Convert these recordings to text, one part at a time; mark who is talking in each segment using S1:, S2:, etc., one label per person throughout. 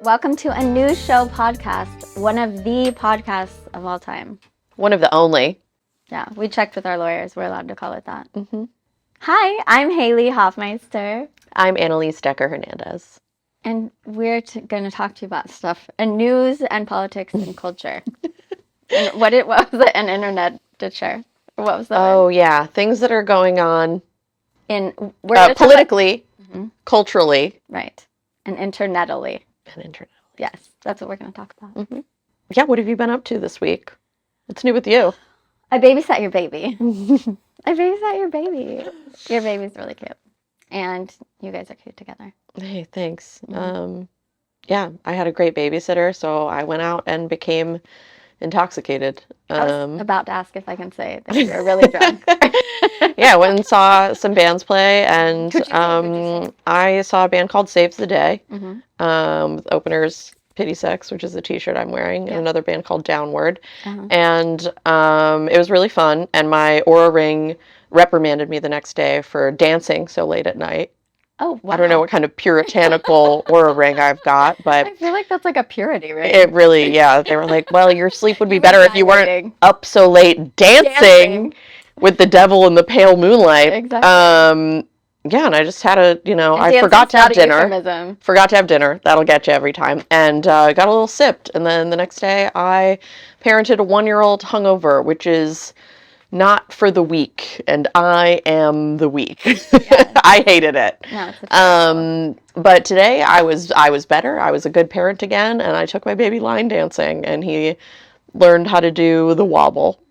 S1: Welcome to a news show podcast, one of the podcasts of all time.
S2: One of the only.
S1: Yeah, we checked with our lawyers. We're allowed to call it that. Mm-hmm. Hi, I'm Haley Hoffmeister.
S2: I'm Annalise Decker-Hernandez.
S1: And we're going to talk to you about stuff, and news and politics and culture. And what was it? An internet ditcher? What was that?
S2: Oh, yeah. Things that are going on
S1: about...
S2: politically, culturally.
S1: Right. And internetally.
S2: And internetally.
S1: Yes, that's what we're going to talk about.
S2: Mm-hmm. Yeah, what have you been up to this week? What's new with you?
S1: I babysat your baby. I babysat your baby. Your baby's really cute. And you guys are cute together.
S2: Hey, thanks. Mm-hmm. Yeah, I had a great babysitter, so I went out and became intoxicated.
S1: I was about to ask if I can say that you were really drunk.
S2: Yeah, I went and saw some bands play, and I saw a band called Saves the Day, with openers Pity Sex, which is the t-shirt I'm wearing, and another band called Downward. And it was really fun, and my Oura Ring reprimanded me the next day for dancing so late at night.
S1: Oh, wow.
S2: I don't know what kind of puritanical Oura Ring I've got, but...
S1: I feel like that's like a purity ring.
S2: It really, yeah. They were like, well, your sleep would be better if you weren't up so late dancing with the devil in the pale moonlight.
S1: Exactly.
S2: Yeah, and I just had I forgot to have dinner.
S1: Euphemism.
S2: Forgot to have dinner. That'll get you every time. And got a little sipped. And then the next day, I parented a 1-year-old hungover, which is... not for the weak, and I am the weak. Yeah. I hated it.
S1: No, it's
S2: but today I was better. I was a good parent again, and I took my baby line dancing, and he learned how to do the wobble.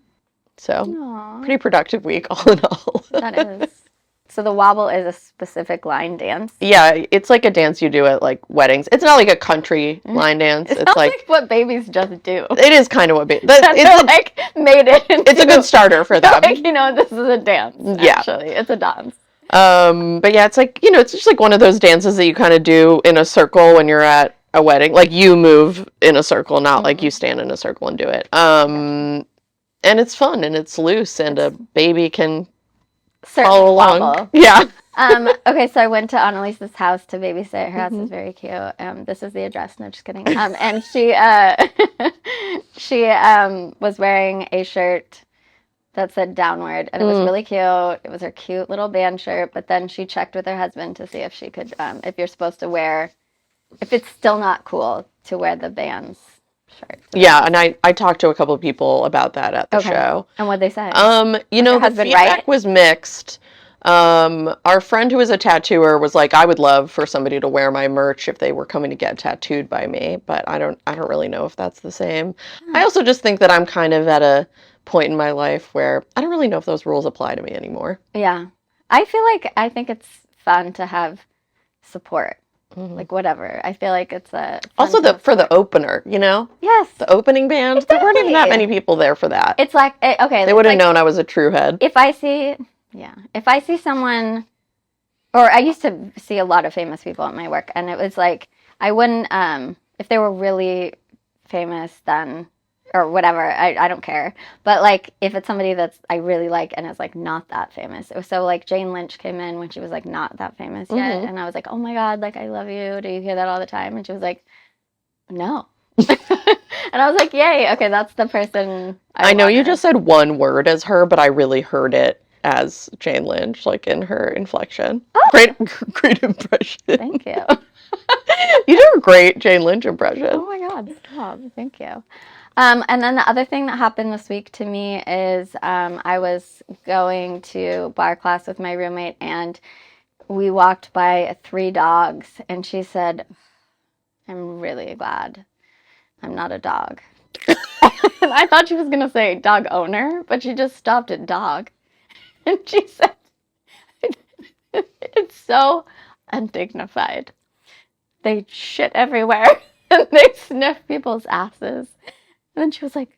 S2: So, pretty productive week, all in all.
S1: That is. So the wobble is a specific line dance?
S2: Yeah, it's like a dance you do at, like, weddings. It's not like a country line dance.
S1: It's like what babies just do.
S2: It is kind of what babies...
S1: made it into...
S2: It's a good starter for them.
S1: Like, this is a dance, actually. It's a dance.
S2: But yeah, it's like, it's just like one of those dances that you kind of do in a circle when you're at a wedding. Like, you move in a circle, not like you stand in a circle and do it. And it's fun, and it's loose, and a baby can... follow along.
S1: Wobble.
S2: Yeah.
S1: Okay, so I went to Annalise's house to babysit. Her house is very cute. This is the address. No, just kidding. And she was wearing a shirt that said Downward, and it was really cute. It was her cute little band shirt. But then she checked with her husband to see if she could, if you're supposed to wear, if it's still not cool to wear the band's shirt.
S2: Yeah, and I talked to a couple of people about that at the show.
S1: And what'd they say?
S2: The feedback was mixed. Our friend who is a tattooer was like, I would love for somebody to wear my merch if they were coming to get tattooed by me, but I don't really know if that's the same. I also just think that I'm kind of at a point in my life where I don't really know if those rules apply to me anymore.
S1: Yeah. I think it's fun to have support. Like, whatever. I feel like it's a...
S2: Also, for the opener,
S1: Yes.
S2: The opening band. Exactly. There weren't even that many people there for that.
S1: It's like, okay.
S2: They would have known I was a true head.
S1: If I see someone... Or I used to see a lot of famous people at my work, and it was like, I wouldn't... if they were really famous, then... Or whatever, I don't care. But, like, if it's somebody that's I really like and is, like, not that famous. It was so, like, Jane Lynch came in when she was, like, not that famous yet. And I was like, oh, my God, like, I love you. Do you hear that all the time? And she was like, no. And I was like, yay. Okay, that's the person I
S2: know you just said one word as her, but I really heard it as Jane Lynch, like, in her inflection. Oh. Great impression.
S1: Thank you.
S2: You do a great Jane Lynch impression.
S1: Oh, my God. Stop. Thank you. And then the other thing that happened this week to me is I was going to bar class with my roommate, and we walked by 3 dogs, and she said, I'm really glad I'm not a dog. And I thought she was going to say dog owner, but she just stopped at dog. And she said, it's so undignified. They shit everywhere, and they sniff people's asses. And then she was like,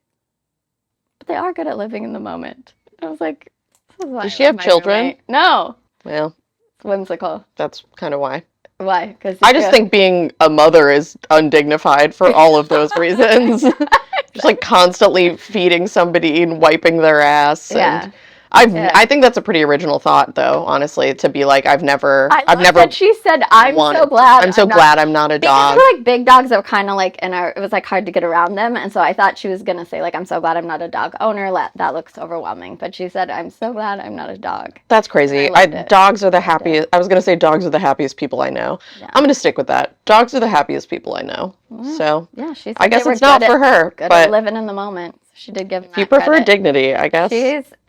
S1: but they are good at living in the moment. I was like,
S2: does she have children?
S1: Roommate. No.
S2: Well,
S1: it's whimsical.
S2: That's kind of why.
S1: Why? Because
S2: I just think being a mother is undignified for all of those reasons. Just like constantly feeding somebody and wiping their ass.
S1: Yeah.
S2: And I think that's a pretty original thought, though. Honestly, to be like, I've never
S1: that she said, I'm so glad
S2: I'm not a
S1: because
S2: dog.
S1: we're like big dogs that were kind of like it was like hard to get around them, and so I thought she was gonna say like, I'm so glad I'm not a dog owner. That looks overwhelming, but she said, I'm so glad I'm not a dog.
S2: That's crazy. Dogs are the happiest. I was gonna say dogs are the happiest people I know. Yeah. I'm gonna stick with that. Dogs are the happiest people I know. So
S1: yeah, she said
S2: I guess it's not for her, but
S1: living in the moment. She did give.
S2: If you prefer dignity, I guess.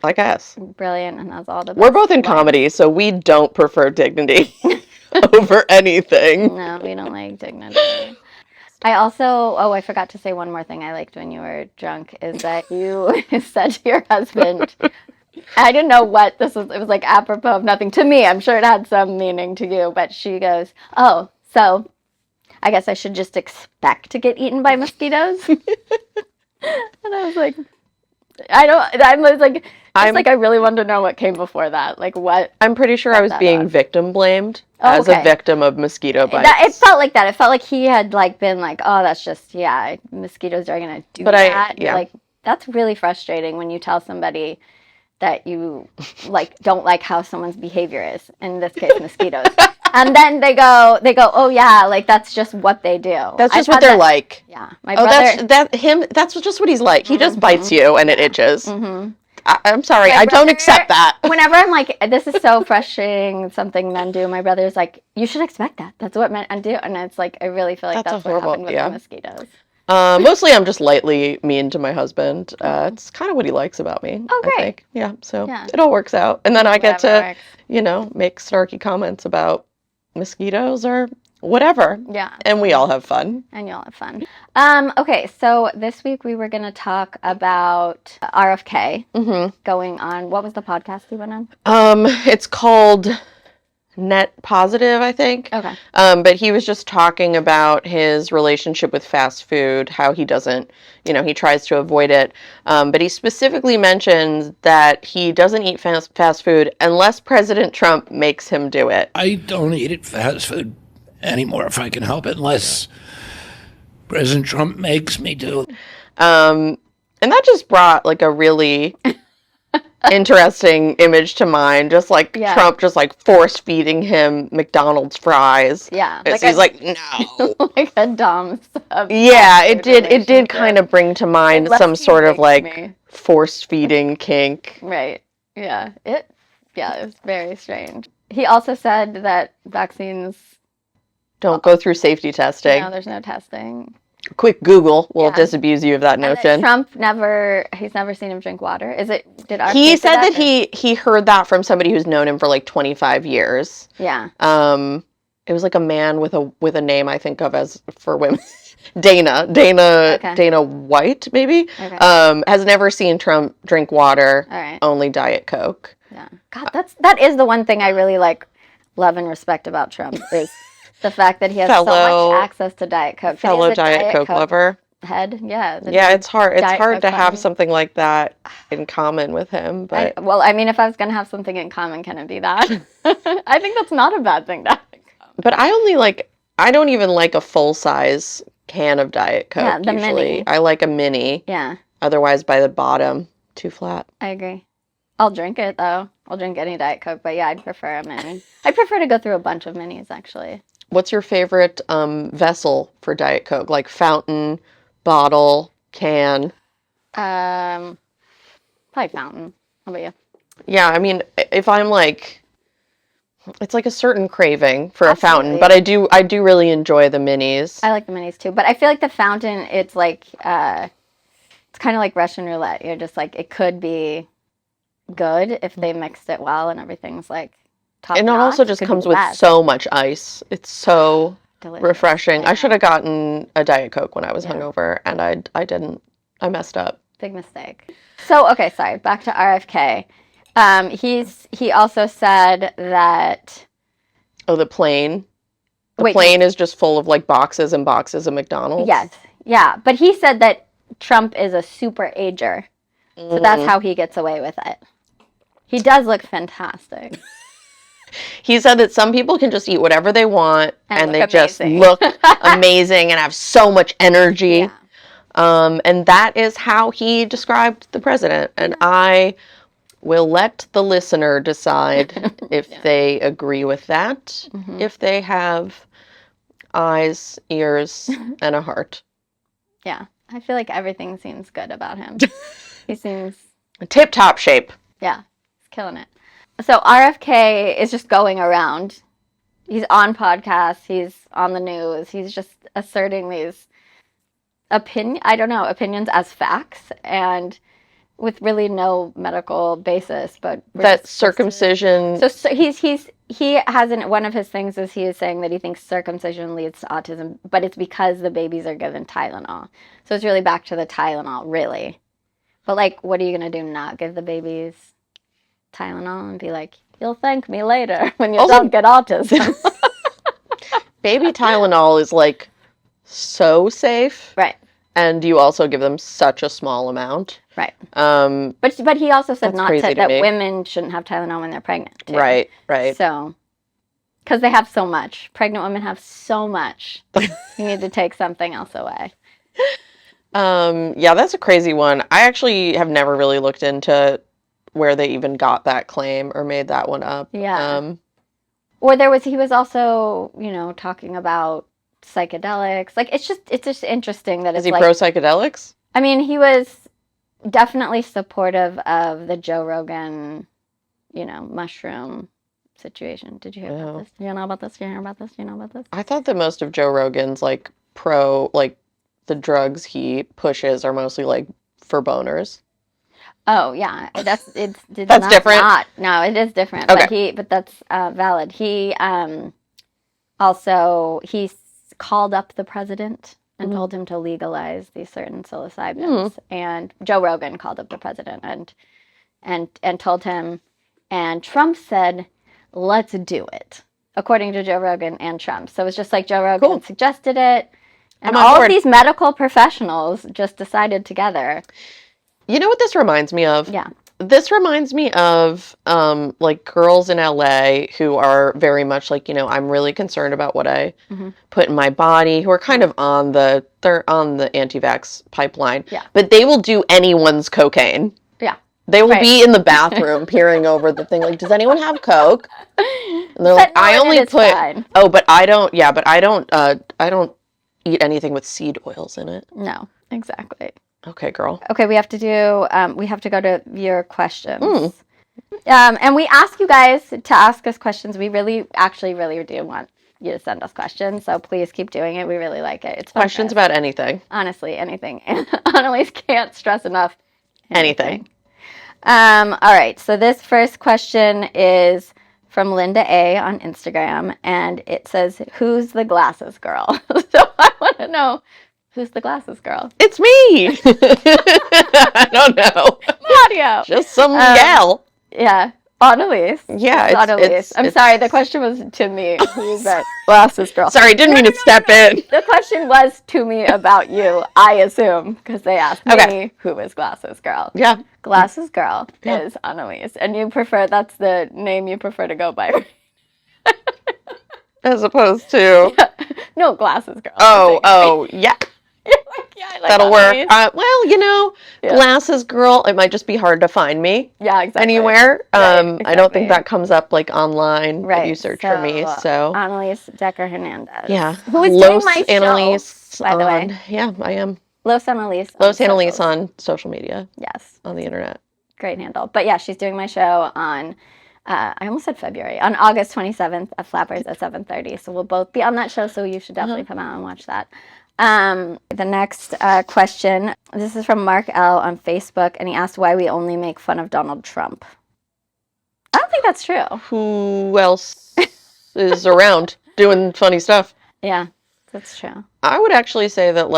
S2: I guess.
S1: Brilliant, and that's all the best.
S2: We're both in comedy, so we don't prefer dignity over anything.
S1: No, we don't like dignity. I forgot to say one more thing I liked when you were drunk, is that you said to your husband, I didn't know what this was, it was like apropos of nothing to me. I'm sure it had some meaning to you, but she goes, oh, so I guess I should just expect to get eaten by mosquitoes? And I was like, I really wanted to know what came before that. Like what?
S2: I'm pretty sure I was being victim blamed as a victim of mosquito bites.
S1: It felt like that. It felt like he had like been like, oh, that's just, mosquitoes are going to do that. Like, that's really frustrating when you tell somebody that you like don't like how someone's behavior is, in this case mosquitoes. And then they go, oh yeah, like that's just what they do.
S2: That's just what they're like.
S1: Yeah. My brother,
S2: that's just what he's like. He just bites you and it itches. Mm-hmm. I'm sorry, I don't accept that.
S1: Whenever I'm like, this is so frustrating, something men do, my brother's like, you should expect that. That's what men do. And it's like, I really feel like that's what happened with the mosquitoes.
S2: Mostly I'm just lightly mean to my husband. It's kind of what he likes about me.
S1: Oh, great.
S2: I think. Yeah, so it all works out. And then I get to, make snarky comments about mosquitoes or whatever.
S1: Yeah.
S2: And we all have fun.
S1: Okay, so this week we were going to talk about RFK going on. What was the podcast he went on?
S2: It's called Net Positive, I think.
S1: Okay.
S2: But he was just talking about his relationship with fast food, how he doesn't, he tries to avoid it. But he specifically mentions that he doesn't eat fast food unless President Trump makes him do it.
S3: I don't eat fast food anymore if I can help it, unless President Trump makes me do it.
S2: And that just brought like a really interesting image to mind, just like Trump just like force feeding him McDonald's fries.
S1: Yeah.
S2: He's like, no.
S1: Like a dumb sub.
S2: Yeah, it did kind of bring to mind some sort of like force feeding kink.
S1: Right. Yeah. It was very strange. He also said that vaccines
S2: don't go through safety testing.
S1: No, there's no testing.
S2: Quick Google will disabuse you of that notion.
S1: Trump he's never seen him drink water.
S2: He said that he heard that from somebody who's known him for like 25 years.
S1: Yeah.
S2: It was like a man with a name I think of as for women. Dana White, maybe. Okay. Has never seen Trump drink water.
S1: All right.
S2: Only Diet Coke.
S1: Yeah. God, that is the one thing I really love and respect about Trump is the fact that he has so much access to Diet Coke.
S2: Fellow Diet Coke lover.
S1: Head, yeah.
S2: Yeah, it's hard. It's hard to have something like that in common with him. But
S1: if I was going to have something in common, can it be that? I think that's not a bad thing to have in common.
S2: But I don't even like a full-size can of Diet Coke. Yeah, the mini. I like a mini.
S1: Yeah.
S2: Otherwise, by the bottom, too flat.
S1: I agree. I'll drink it, though. I'll drink any Diet Coke, but yeah, I'd prefer a mini. I prefer to go through a bunch of minis, actually.
S2: What's your favorite vessel for Diet Coke? Like fountain, bottle, can?
S1: Probably fountain. How about you?
S2: Yeah, I mean, if I'm like, it's like a certain craving for a fountain, but I do really enjoy the minis.
S1: I like the minis too, but I feel like the fountain, it's like, it's kind of like Russian roulette. You're just like, it could be good if they mixed it well and everything's like top-notch. And it
S2: also just comes with so much ice. It's so delicious. Refreshing. Yeah. I should have gotten a Diet Coke when I was hungover, and I didn't. I messed up.
S1: Big mistake. So, okay, sorry. Back to RFK. He also said that...
S2: Oh, the plane? The plane is just full of, like, boxes and boxes of McDonald's?
S1: Yes. Yeah, but he said that Trump is a super ager. So that's how he gets away with it. He does look fantastic.
S2: He said that some people can just eat whatever they want and they just look amazing and have so much energy. Yeah. And that is how he described the president. And I We'll let the listener decide if they agree with that, if they have eyes, ears, and a heart.
S1: Yeah. I feel like everything seems good about him. He seems...
S2: Tip-top shape.
S1: Yeah. He's killing it. So RFK is just going around. He's on podcasts. He's on the news. He's just asserting these opinions as facts and with really no medical basis. But
S2: that circumcision...
S1: So he hasn't, one of his things is he is saying that he thinks circumcision leads to autism, but it's because the babies are given Tylenol. So it's really back to the Tylenol, really. But like, what are you going to do? Not give the babies Tylenol and be like, you'll thank me later when you don't get autism.
S2: Baby Tylenol is like so safe.
S1: Right.
S2: And you also give them such a small amount.
S1: Right. But he also said that women shouldn't have Tylenol when they're pregnant, too.
S2: Right, right.
S1: So, because they have so much. Pregnant women have so much. You need to take something else away.
S2: Yeah, that's a crazy one. I actually have never really looked into where they even got that claim or made that one up.
S1: Yeah. Or he was also, talking about psychedelics. Like, it's just interesting that
S2: Is he pro psychedelics?
S1: I mean, he was definitely supportive of the Joe Rogan, mushroom situation. Did you hear about this? Do you know about this? Do you hear about this? Do you know about this?
S2: I thought that most of Joe Rogan's the drugs he pushes are mostly for boners.
S1: Oh yeah, that's
S2: different.
S1: No, it is different.
S2: Okay.
S1: But that's valid. He also called up the president and told him to legalize these certain psilocybins. And Joe Rogan called up the president and told him, and Trump said, "Let's do it," according to Joe Rogan and Trump. So it's just like Joe Rogan suggested it, and all of these medical professionals just decided together.
S2: You know what this reminds me of?
S1: Yeah.
S2: This reminds me of girls in LA who are very much I'm really concerned about what I put in my body, who are kind of they're on the anti-vax pipeline.
S1: Yeah.
S2: But they will do anyone's cocaine.
S1: Yeah.
S2: They will be in the bathroom peering over the thing does anyone have Coke? And they're like, I only put fine. But I don't I don't eat anything with seed oils in it.
S1: No, exactly.
S2: Okay, girl.
S1: Okay, we have to go to your questions. And we ask you guys to ask us questions. We really do want you to send us questions. So please keep doing it. We really like it. It's
S2: questions about anything.
S1: Honestly, anything. Annalise can't stress enough.
S2: Anything.
S1: All right. So this first question is from Linda A on Instagram, and it says, "Who's the glasses girl?" So I want to know. Who's the glasses girl?
S2: It's me! I don't know.
S1: Mario!
S2: Just some gal.
S1: Yeah. Annalise.
S2: Yeah,
S1: it's Annalise. I'm sorry, the question was to me. Who's that glasses girl?
S2: Sorry, didn't mean to step in.
S1: The question was to me about you, I assume, because they asked me who is glasses girl.
S2: Yeah.
S1: Glasses girl is Annalise. And that's the name you prefer to go by.
S2: As opposed to...
S1: Yeah. No, glasses girl.
S2: Yeah.
S1: I like
S2: that'll work. Glasses girl. It might just be hard to find me.
S1: Yeah, exactly.
S2: Anywhere. Exactly. I don't think that comes up online if you search for me. So
S1: Annalise Decker Hernandez.
S2: Yeah.
S1: Who is doing my show, by the way?
S2: Yeah, I am.
S1: Los Annalise.
S2: Los Annalise on social media.
S1: Yes.
S2: On the internet.
S1: Great handle. But yeah, she's doing my show on. I almost said February. On August 27th at Flappers at 7:30. So we'll both be on that show. So you should definitely come out and watch that. The next question, this is from Mark L. on Facebook, and he asked why we only make fun of Donald Trump. I don't think that's true.
S2: Who else is around doing funny stuff?
S1: Yeah, that's true.
S2: I would actually say that,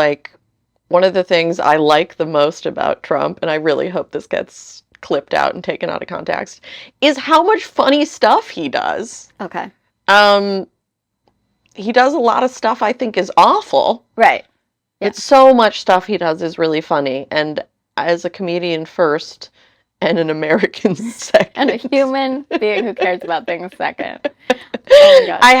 S2: one of the things I like the most about Trump, and I really hope this gets clipped out and taken out of context, is how much funny stuff he does.
S1: Okay.
S2: He does a lot of stuff I think is awful.
S1: Right.
S2: Yeah. It's so much stuff he does is really funny. And as a comedian first and an American second.
S1: And a human being who cares about things second. Oh my God.
S2: I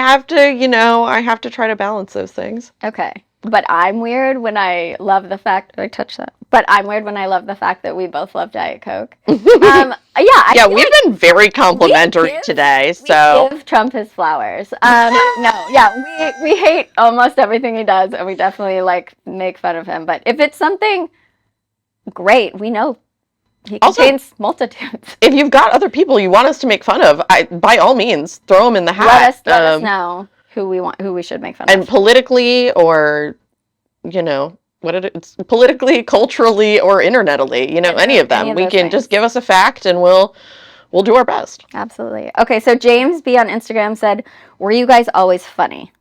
S2: have to try to balance those things.
S1: Okay. But I'm weird when I love the fact. I touch that. But I'm weird when I love the fact that we both love Diet Coke.
S2: Yeah, we've been very complimentary today. So
S1: we give Trump his flowers. No, yeah, we hate almost everything he does, and we definitely like make fun of him. But if it's something great, we know he contains multitudes.
S2: If you've got other people you want us to make fun of, by all means, throw them in the hat.
S1: Let us know who we should make fun of.
S2: And politically, or it's politically, culturally, or internetally, any of them. We can just give us a fact and we'll do our best.
S1: Absolutely. Okay, so James B on Instagram said, "Were you guys always funny?"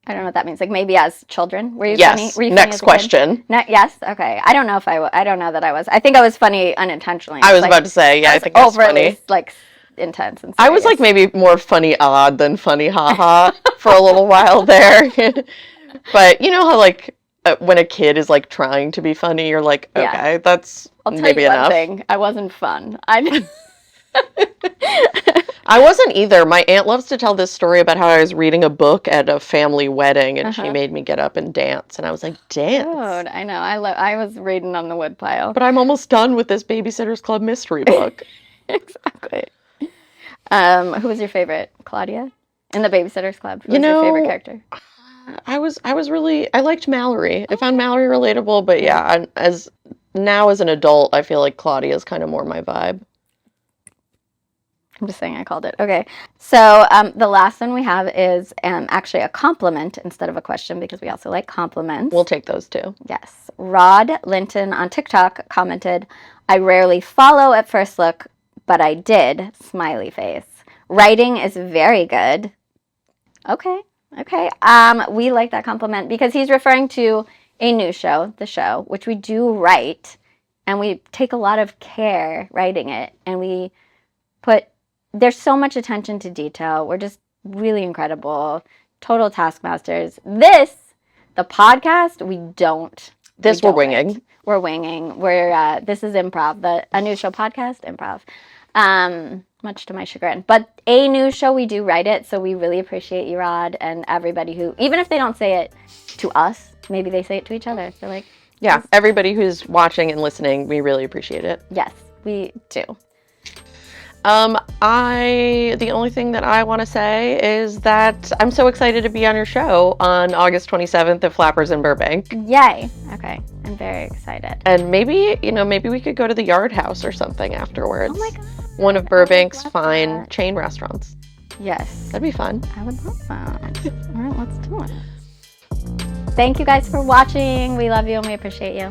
S1: I don't know what that means. Like maybe as children, were you funny? Were you funny
S2: next question.
S1: Yes. Okay. I don't know if I don't know that I was. I think I was funny unintentionally.
S2: I was about to say, yeah, I think I was funny.
S1: Like intense and serious.
S2: I was like maybe more funny odd than funny haha for a little while there. But you know how like when a kid is like trying to be funny, you're like, okay, that's maybe enough.
S1: I'll tell you one thing. I wasn't fun.
S2: I wasn't either. My aunt loves to tell this story about how I was reading a book at a family wedding and she made me get up and dance. And I was like, dance?
S1: Dude, I know. I was reading on the woodpile.
S2: But I'm almost done with this Babysitter's Club mystery book.
S1: Exactly. Who was your favorite? Claudia? In the Babysitter's Club? Who was your favorite character?
S2: I liked Mallory. I found Mallory relatable, but yeah, as an adult, I feel like Claudia is kind of more my vibe.
S1: I'm just saying I called it. Okay. So the last one we have is actually a compliment instead of a question because we also like compliments.
S2: We'll take those too.
S1: Yes. Rod Linton on TikTok commented, "I rarely follow at first look, but I did, smiley face. Writing is very good." Okay. We like that compliment because he's referring to a new show, The Show, which we do write, and we take a lot of care writing it, and there's so much attention to detail. We're just really incredible, total taskmasters. The podcast, we don't.
S2: We're winging.
S1: We're winging. This is improv. A new show podcast, improv. Much to my chagrin. But a new show, we do write it, so we really appreciate you, Rod, and everybody who, even if they don't say it to us, maybe they say it to each other. They're like,
S2: yeah, everybody who's watching and listening, we really appreciate it.
S1: Yes, we do.
S2: The only thing that I want to say is that I'm so excited to be on your show on August 27th at Flappers in Burbank.
S1: Yay. Okay. I'm very excited.
S2: And maybe we could go to the Yard House or something afterwards.
S1: Oh my God.
S2: One of Burbank's fine chain restaurants.
S1: Yes.
S2: That'd be fun.
S1: I would love that. All right, let's do it. Thank you guys for watching. We love you and we appreciate you.